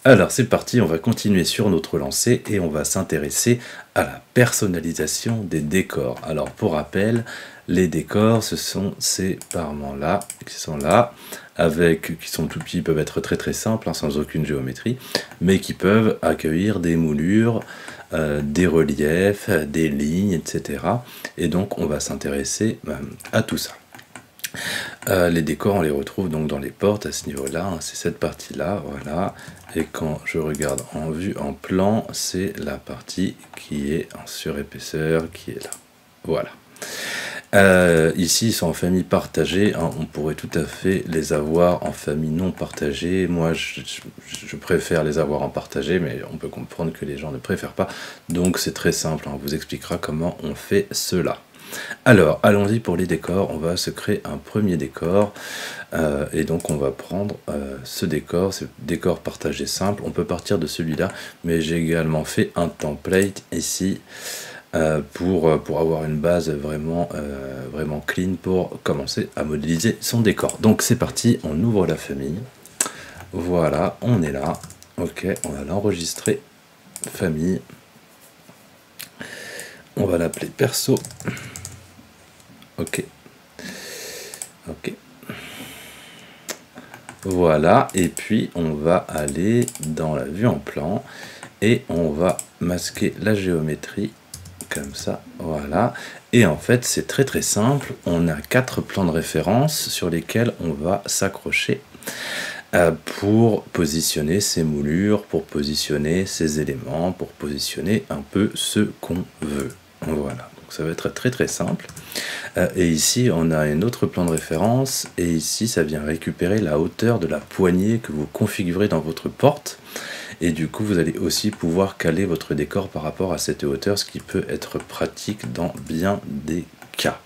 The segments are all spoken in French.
Alors c'est parti, on va continuer sur notre lancée et on va s'intéresser à la personnalisation des décors. Alors pour rappel, les décors ce sont ces parements-là qui sont là, qui sont tout petits, peuvent être très très simples, hein, sans aucune géométrie, mais qui peuvent accueillir des moulures, des reliefs, des lignes, etc. Et donc on va s'intéresser à tout ça. Les décors, on les retrouve donc dans les portes à ce niveau-là, hein, c'est cette partie-là, voilà. Et quand je regarde en vue, en plan, c'est la partie qui est en surépaisseur, qui est là. Voilà. Ici, ils sont en famille partagée, hein, on pourrait tout à fait les avoir en famille non partagée. Moi, je préfère les avoir en partagé, mais on peut comprendre que les gens ne préfèrent pas. Donc c'est très simple, hein, on vous expliquera comment on fait cela. Alors, allons-y pour les décors, on va se créer un premier décor, et donc on va prendre ce décor partagé simple, on peut partir de celui-là, mais j'ai également fait un template ici, pour avoir une base vraiment clean pour commencer à modéliser son décor. Donc c'est parti, on ouvre la famille, voilà, on est là, ok, on va l'enregistrer, famille, on va l'appeler perso. Ok. Ok. Voilà, et puis on va aller dans la vue en plan et on va masquer la géométrie comme ça, voilà. Et en fait, c'est très très simple, on a 4 plans de référence sur lesquels on va s'accrocher pour positionner ces moulures, pour positionner ces éléments, pour positionner un peu ce qu'on veut. Voilà, donc ça va être très très simple. Et ici, on a un autre plan de référence, et ici, ça vient récupérer la hauteur de la poignée que vous configurez dans votre porte. Et du coup, vous allez aussi pouvoir caler votre décor par rapport à cette hauteur, ce qui peut être pratique dans bien des cas.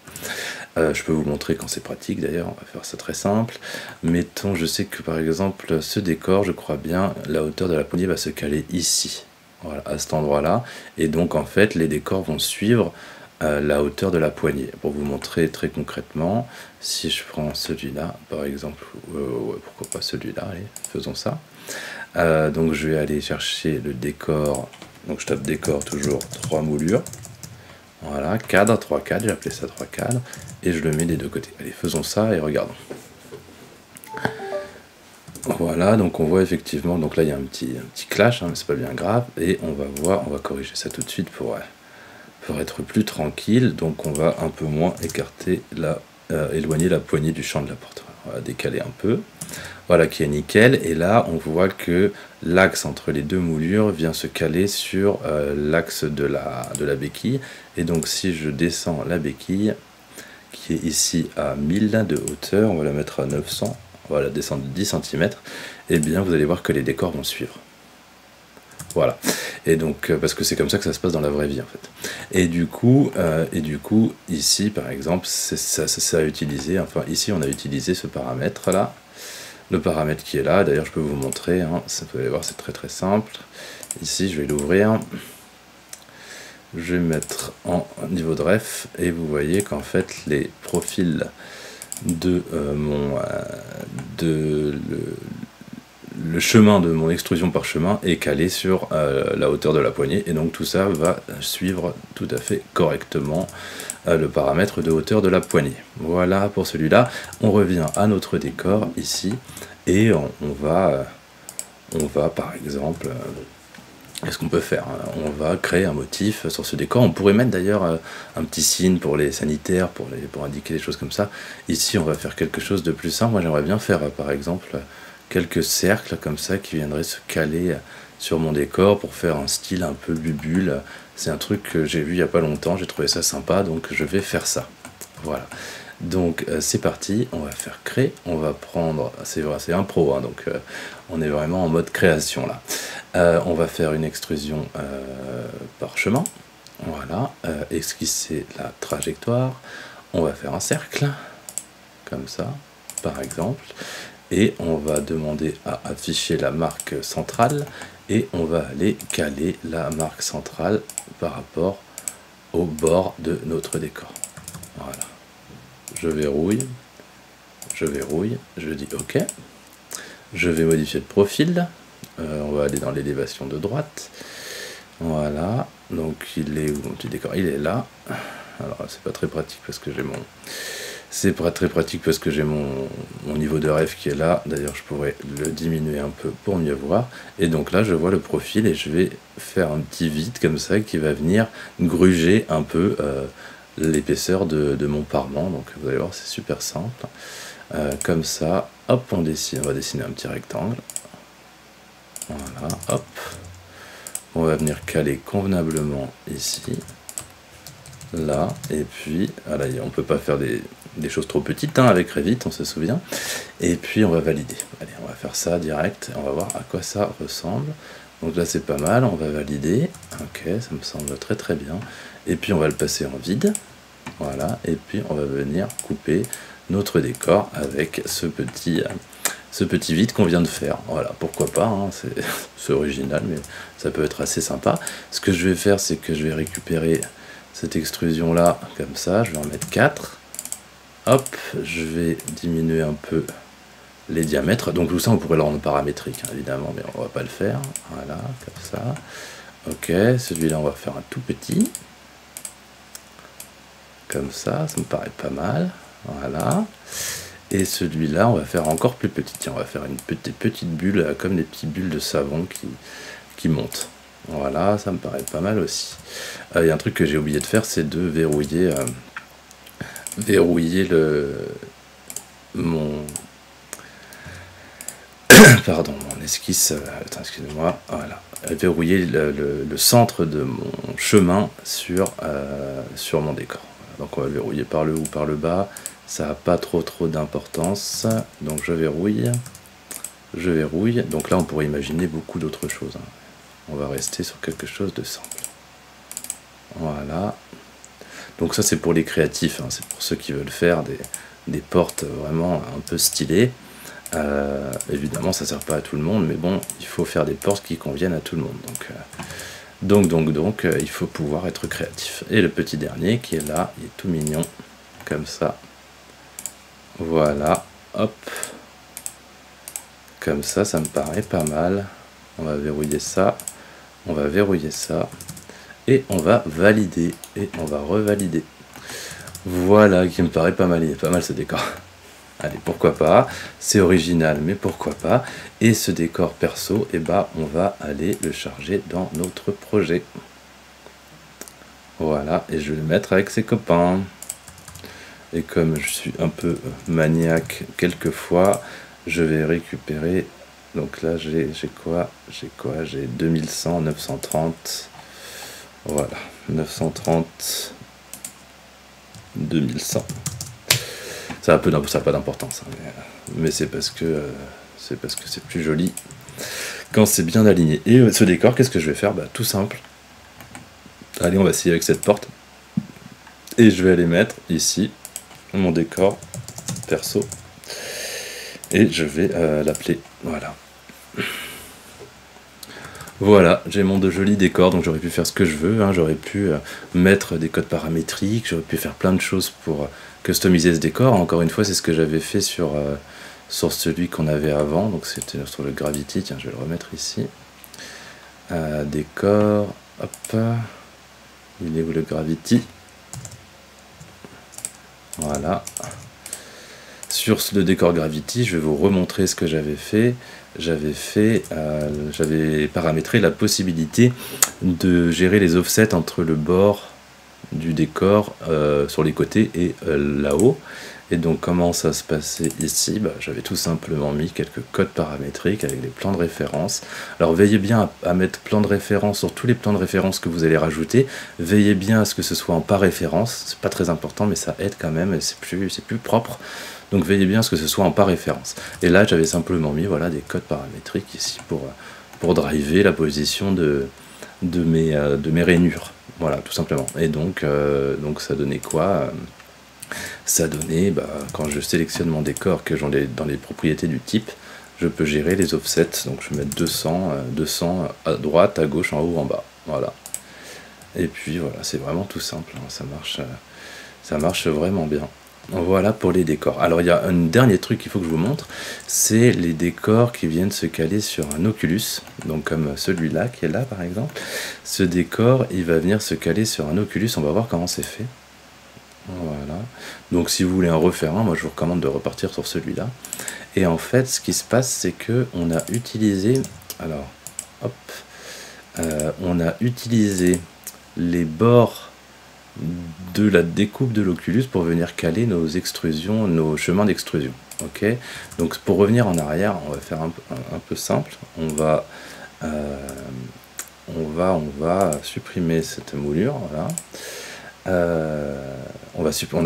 Je peux vous montrer quand c'est pratique d'ailleurs, on va faire ça très simple. Mettons, je sais que par exemple, ce décor, je crois bien, la hauteur de la poignée va se caler ici, voilà, à cet endroit-là. Et donc, en fait, les décors vont suivre la hauteur de la poignée. Pour vous montrer très concrètement, si je prends celui-là, par exemple, ouais, pourquoi pas celui-là, allez, faisons ça. Donc je vais aller chercher le décor, donc je tape décor toujours 3 moulures, voilà, cadre, 3 cadres, j'ai appelé ça 3 cadres, et je le mets des deux côtés. Allez, faisons ça et regardons. Voilà, donc on voit effectivement, donc là il y a un petit clash, hein, mais c'est pas bien grave, et on va voir, on va corriger ça tout de suite pour être plus tranquille, donc on va un peu moins écarter éloigner la poignée du champ de la porte. On va décaler un peu, voilà, qui est nickel, et là on voit que l'axe entre les deux moulures vient se caler sur l'axe de la béquille, et donc si je descends la béquille, qui est ici à 1000 de hauteur, on va la mettre à 900, on va la descendre de 10 cm, et bien vous allez voir que les décors vont suivre. Voilà, et donc parce que c'est comme ça que ça se passe dans la vraie vie en fait. Et du coup ici par exemple, ça a utilisé, enfin ici on a utilisé ce paramètre là, le paramètre qui est là, d'ailleurs je peux vous montrer, hein, vous allez voir c'est très très simple. Ici je vais l'ouvrir, je vais mettre en niveau de ref, et vous voyez qu'en fait les profils de le chemin de mon extrusion par chemin est calé sur la hauteur de la poignée, et donc tout ça va suivre tout à fait correctement le paramètre de hauteur de la poignée. Voilà pour celui-là. On revient à notre décor ici, et on va par exemple, qu'est-ce qu'on peut faire? On va créer un motif sur ce décor. On pourrait mettre d'ailleurs un petit signe pour les sanitaires, pour indiquer des choses comme ça. Ici on va faire quelque chose de plus simple. Moi j'aimerais bien faire par exemple quelques cercles comme ça qui viendraient se caler sur mon décor pour faire un style un peu bubule. C'est un truc que j'ai vu il n'y a pas longtemps, j'ai trouvé ça sympa, donc je vais faire ça. Voilà. Donc c'est parti, on va faire créer, on va prendre, c'est un pro, hein, donc on est vraiment en mode création là. On va faire une extrusion par chemin, voilà, esquisser la trajectoire, on va faire un cercle, comme ça, par exemple, et on va demander à afficher la marque centrale, et on va aller caler la marque centrale par rapport au bord de notre décor. Voilà. Je verrouille, je dis OK. Je vais modifier le profil, On va aller dans l'élévation de droite. Voilà, donc il est où mon petit décor? Il est là. Alors c'est pas très pratique parce que j'ai mon... C'est pas très pratique parce que j'ai mon niveau de rêve qui est là. D'ailleurs, je pourrais le diminuer un peu pour mieux voir. Et donc là, je vois le profil et je vais faire un petit vide comme ça qui va venir gruger un peu l'épaisseur de mon parement. Donc vous allez voir, c'est super simple. Comme ça, hop, on dessine. On va dessiner un petit rectangle. Voilà, hop. On va venir caler convenablement ici. Là, et puis, voilà, on peut pas faire des choses trop petites hein, avec Revit, on se souvient. Et puis on va valider. Allez, on va faire ça direct, on va voir à quoi ça ressemble. Donc là c'est pas mal, on va valider. Ok, ça me semble très très bien. Et puis on va le passer en vide. Voilà, et puis on va venir couper notre décor avec ce petit vide qu'on vient de faire. Voilà, pourquoi pas, hein, c'est original, mais ça peut être assez sympa. Ce que je vais faire, c'est que je vais récupérer cette extrusion là, comme ça, je vais en mettre 4. Hop, je vais diminuer un peu les diamètres. Donc tout ça, on pourrait le rendre paramétrique, hein, évidemment, mais on va pas le faire. Voilà, comme ça. Ok, celui-là, on va faire un tout petit. Comme ça me paraît pas mal. Voilà. Et celui-là, on va faire encore plus petit. Tiens, on va faire une petite bulle, comme des petites bulles de savon qui montent. Voilà, ça me paraît pas mal aussi. Il y a un truc que j'ai oublié de faire, c'est de verrouiller mon pardon, mon esquisse, attends, excusez-moi, voilà, verrouiller le centre de mon chemin sur mon décor. Donc on va le verrouiller par le haut ou par le bas, ça n'a pas trop d'importance, donc je verrouille, donc là on pourrait imaginer beaucoup d'autres choses, hein. On va rester sur quelque chose de simple. Voilà. Donc ça c'est pour les créatifs, hein. C'est pour ceux qui veulent faire des portes vraiment un peu stylées. Évidemment ça sert pas à tout le monde, mais bon, il faut faire des portes qui conviennent à tout le monde. Donc il faut pouvoir être créatif. Et le petit dernier qui est là, il est tout mignon, comme ça. Voilà, hop. Comme ça me paraît pas mal. On va verrouiller ça. On va verrouiller ça. Et on va valider. Et on va revalider. Voilà, qui me paraît pas mal. Il est pas mal ce décor. Allez, pourquoi pas. C'est original, mais pourquoi pas. Et ce décor perso, eh ben, on va aller le charger dans notre projet. Voilà, et je vais le mettre avec ses copains. Et comme je suis un peu maniaque quelquefois, je vais récupérer... Donc là, j'ai quoi? J'ai 2100, 930. Voilà, 930, 2100. Ça n'a pas d'importance, hein, mais c'est parce que c'est plus joli quand c'est bien aligné. Et ce décor, qu'est-ce que je vais faire? Bah, tout simple. Allez, on va essayer avec cette porte. Et je vais aller mettre ici mon décor perso. Et je vais l'appeler. Voilà. Voilà, j'ai mon joli décor, donc j'aurais pu faire ce que je veux, hein. J'aurais pu mettre des codes paramétriques, j'aurais pu faire plein de choses pour customiser ce décor. Encore une fois, c'est ce que j'avais fait sur celui qu'on avait avant, donc c'était sur le Gravity. Tiens, je vais le remettre ici. Décor, hop, il est où le Gravity? Voilà. Sur le décor Gravity, je vais vous remontrer ce que j'avais fait. J'avais paramétré la possibilité de gérer les offsets entre le bord du décor sur les côtés et là-haut. Et donc comment ça se passait ici? J'avais tout simplement mis quelques codes paramétriques avec des plans de référence. Alors veillez bien à mettre plan de référence sur tous les plans de référence que vous allez rajouter. Veillez bien à ce que ce soit en par référence. C'est pas très important, mais ça aide quand même, et c'est plus propre. Donc veillez bien à ce que ce soit en par référence. Et là j'avais simplement mis voilà, des codes paramétriques ici pour driver la position de mes rainures. Voilà, tout simplement. Et donc ça donnait quoi? Ça donnait, quand je sélectionne mon décor, que j'en ai dans les propriétés du type, je peux gérer les offsets. Donc je vais mettre 200 à droite, à gauche, en haut, en bas. Voilà. Et puis voilà, c'est vraiment tout simple, hein. Ça marche vraiment bien. Voilà pour les décors. Alors il y a un dernier truc qu'il faut que je vous montre, c'est les décors qui viennent se caler sur un Oculus, donc comme celui-là qui est là par exemple. Ce décor, il va venir se caler sur un Oculus, on va voir comment c'est fait. Voilà. Donc si vous voulez en refaire un, moi je vous recommande de repartir sur celui-là. Et en fait, ce qui se passe, c'est que on a utilisé, alors, hop, on a utilisé les bords de la découpe de l'Oculus pour venir caler nos extrusions, nos chemins d'extrusion. Ok. Donc pour revenir en arrière, on va faire un peu simple. On va supprimer cette moulure. Voilà.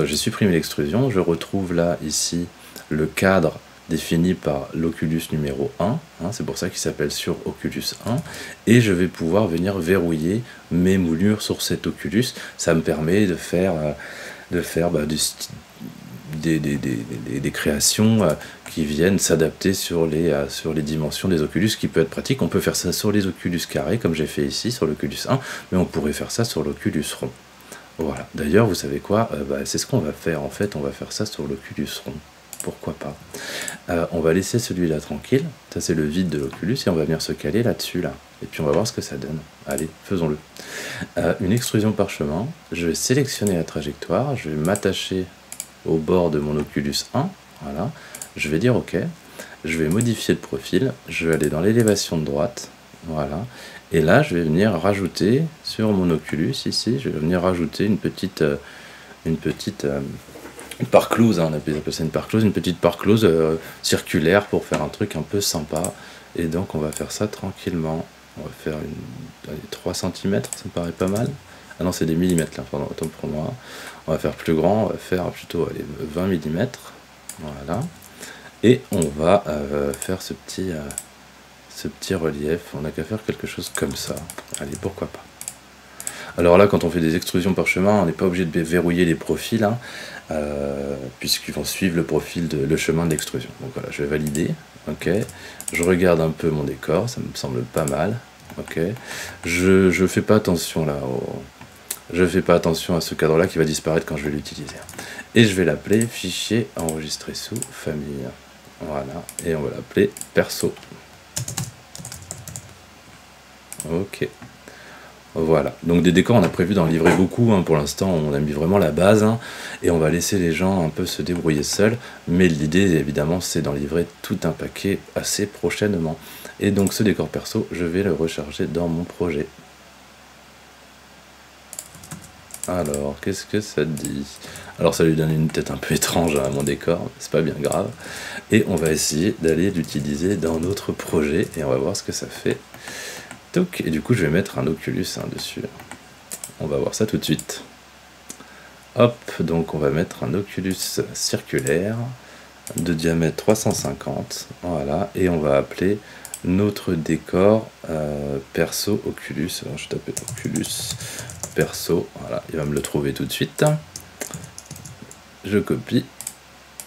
J'ai supprimé l'extrusion. Je retrouve là ici le cadre défini par l'Oculus numéro 1, hein, c'est pour ça qu'il s'appelle sur Oculus 1, et je vais pouvoir venir verrouiller mes moulures sur cet Oculus. Ça me permet de faire des créations qui viennent s'adapter sur les dimensions des Oculus, qui peut être pratique. On peut faire ça sur les Oculus carrés, comme j'ai fait ici sur l'Oculus 1, mais on pourrait faire ça sur l'Oculus rond. Voilà. D'ailleurs, vous savez quoi, c'est ce qu'on va faire, en fait, on va faire ça sur l'Oculus rond. Pourquoi pas. On va laisser celui-là tranquille, ça c'est le vide de l'Oculus, et on va venir se caler là-dessus, là. Et puis on va voir ce que ça donne. Allez, faisons-le. Une extrusion parchemin, je vais sélectionner la trajectoire, je vais m'attacher au bord de mon Oculus 1, voilà, je vais dire OK, je vais modifier le profil, je vais aller dans l'élévation de droite, voilà, et là je vais venir rajouter sur mon Oculus, ici, je vais venir rajouter une petite part close, hein, on appelle ça une part close, une petite part close circulaire pour faire un truc un peu sympa. Et donc on va faire ça tranquillement. On va faire 3 cm, ça me paraît pas mal. Ah non, c'est des millimètres là, pardon, autant pour moi. On va faire plus grand, on va faire plutôt 20 mm. Voilà. Et on va faire ce petit relief. On n'a qu'à faire quelque chose comme ça. Allez, pourquoi pas. Alors là, quand on fait des extrusions parchemin, on n'est pas obligé de verrouiller les profils, hein, puisqu'ils vont suivre le profil le chemin d'extrusion. Donc voilà, je vais valider. Ok. Je regarde un peu mon décor, ça me semble pas mal. Ok. Je fais pas attention là. Je fais pas attention à ce cadre-là qui va disparaître quand je vais l'utiliser. Et je vais l'appeler fichier enregistré sous famille. Voilà. Et on va l'appeler perso. Ok. Voilà, donc des décors on a prévu d'en livrer beaucoup, hein. Pour l'instant on a mis vraiment la base, hein, et on va laisser les gens un peu se débrouiller seuls, mais l'idée évidemment c'est d'en livrer tout un paquet assez prochainement. Et donc ce décor perso, je vais le recharger dans mon projet. Alors, qu'est-ce que ça dit? Alors ça lui donne une tête un peu étrange à mon décor, c'est pas bien grave. Et on va essayer d'aller l'utiliser dans notre projet, et on va voir ce que ça fait. Et du coup je vais mettre un Oculus dessus. On va voir ça tout de suite. Hop, donc on va mettre un Oculus circulaire de diamètre 350. Voilà, et on va appeler notre décor perso Oculus. Alors je tape Oculus perso. Voilà, il va me le trouver tout de suite. Je copie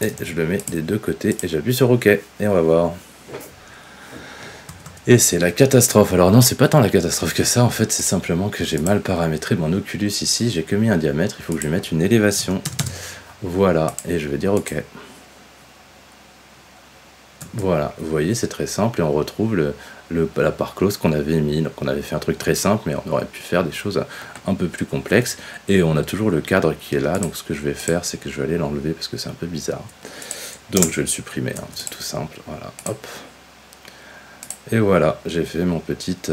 et je le mets des deux côtés et j'appuie sur OK. Et on va voir. Et c'est la catastrophe. Alors non, c'est pas tant la catastrophe que ça, en fait, c'est simplement que j'ai mal paramétré mon Oculus ici, j'ai que mis un diamètre, il faut que je lui mette une élévation. Voilà, et je vais dire OK. Voilà, vous voyez, c'est très simple, et on retrouve la part close qu'on avait mis. Donc on avait fait un truc très simple, mais on aurait pu faire des choses un peu plus complexes, et on a toujours le cadre qui est là, donc ce que je vais faire, c'est que je vais aller l'enlever, parce que c'est un peu bizarre. Donc je vais le supprimer, hein, c'est tout simple, voilà, hop. Et voilà, j'ai fait ma petite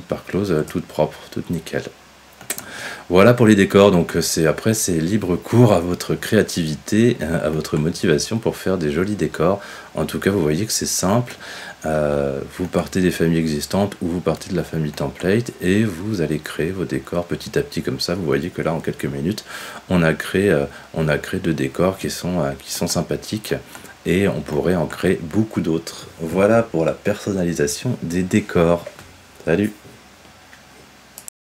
part close toute propre, toute nickel. Voilà pour les décors, donc après c'est libre cours à votre créativité, à votre motivation pour faire des jolis décors. En tout cas, vous voyez que c'est simple, vous partez des familles existantes ou vous partez de la famille template et vous allez créer vos décors petit à petit comme ça. Vous voyez que là, en quelques minutes, on a créé 2 décors qui sont sympathiques. Et on pourrait en créer beaucoup d'autres. Voilà pour la personnalisation des décors. Salut!